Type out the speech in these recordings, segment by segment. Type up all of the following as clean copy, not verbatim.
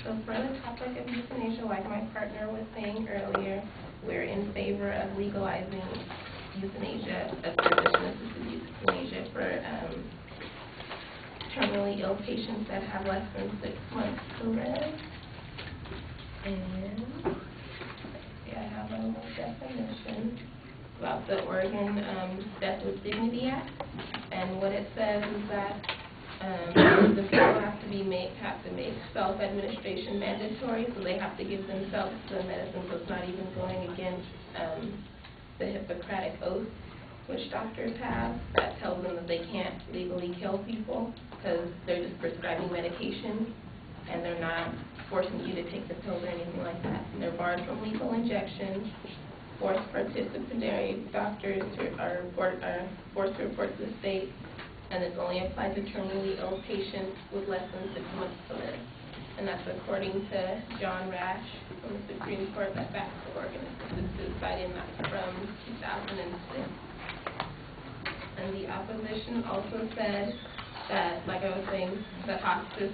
So for the topic of euthanasia, like my partner was saying earlier, we're in favor of legalizing euthanasia, physician-assisted euthanasia for terminally ill patients that have less than 6 months to live. And I have a little definition about the Oregon Death with Dignity Act, and what it says is that the people have to make self-administration mandatory, so they have to give themselves the medicine, so it's not even going against the Hippocratic Oath, which doctors have, that tells them that they can't legally kill people because they're just prescribing medication and they're not forcing you to take the pills or anything like that. And they're barred from lethal injection. Forced participatory doctors are forced to report to the state, and it's only applied to terminally ill patients with less than 6 months to live. And that's according to John Rash from the Supreme Court that backs the Oregon Assisted Suicide, and that's from 2006. And the opposition also said that, like I was saying, that hospice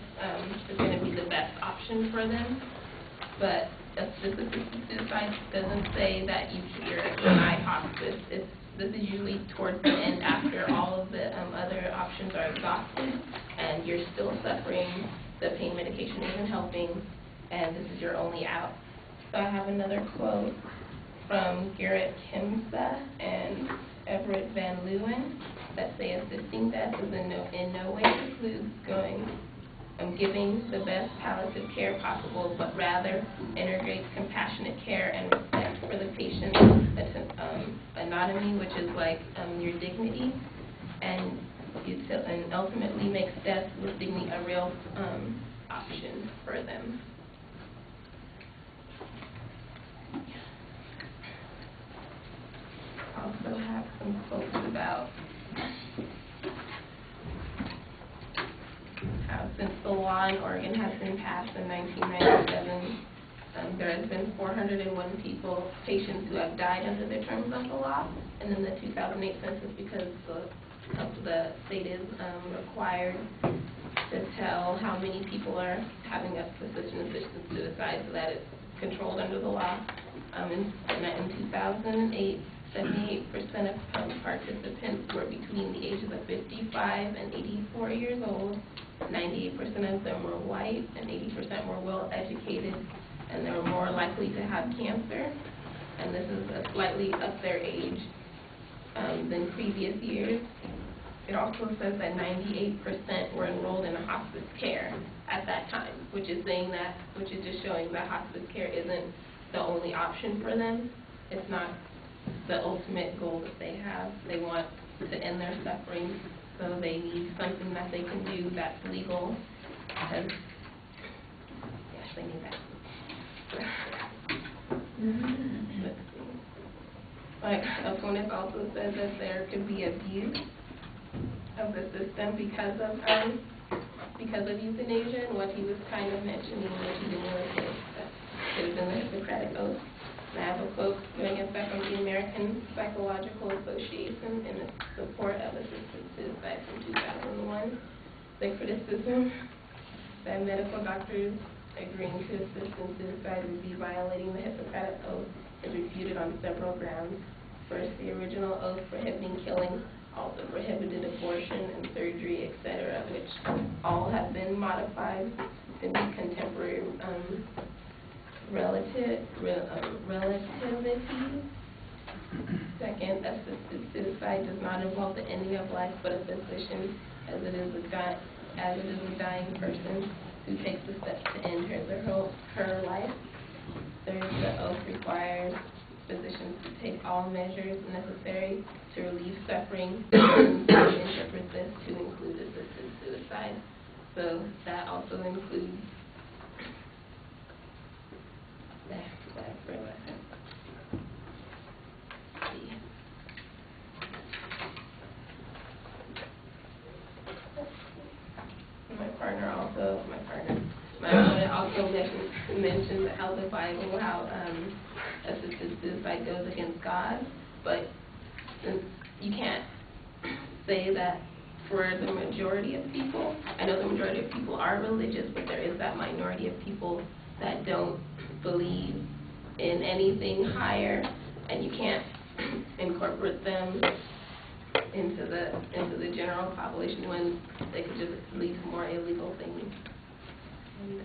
is going to be the best option for them, but assisted suicide doesn't say that you're denied hospice. This is usually towards the end after all of the other options are exhausted and you're still suffering, the pain medication isn't helping, and this is your only out. So I have another quote from Garrett Kimsa and Everett Van Leeuwen that say assisting death is in no way precludes giving the best palliative care possible, but rather integrates compassionate care and respect for the patient, autonomy, which is like your dignity, and ultimately makes death with dignity a real option for them. Also have some quotes about how since the law in Oregon has been passed in 1997, there has been 401 patients who have died under the terms of the law, and in the 2008 census, because the state is required to tell how many people are having a physician-assisted suicide so that it's controlled under the law. In 2008, 78% of participants were between the ages of 55 and 84 years old. 98% of them were white, and 80% were well-educated, and they were more likely to have cancer. And this is slightly up their age than previous years. It also says that 98% were enrolled in hospice care at that time, which is just showing that hospice care isn't the only option for them. It's not the ultimate goal that they have. They want to end their suffering, so they need something that they can do that's legal, because yes, they need that. Let's see. Like, opponents also said that there could be abuse of the system because of euthanasia, and what he was kind of mentioning, which he didn't really say, that could have been the Hippocratic Oath. And I have a quote going us back from the American Psychological Association in support of assisted suicide from 2001. The criticism that medical doctors agreeing to assisted suicide would be violating the Hippocratic Oath is refuted on several grounds. First, the original oath prohibiting killing also prohibited abortion and surgery, etc., which all have been modified to be contemporary relativity. Second, assisted suicide does not involve the ending of life, but a physician, as it is a dying person who takes the steps to end her life. Third, the oath requires physicians to take all measures necessary to relieve suffering and interpret this to include assisted suicide. So that also includes my opponent also mentioned how the Bible, how assisted suicide goes against God, but since you can't say that for the majority of people. I know the majority of people are religious, but there is that minority of people that don't believe in anything higher, and you can't incorporate them into the general population when they could just lead to more illegal things. And,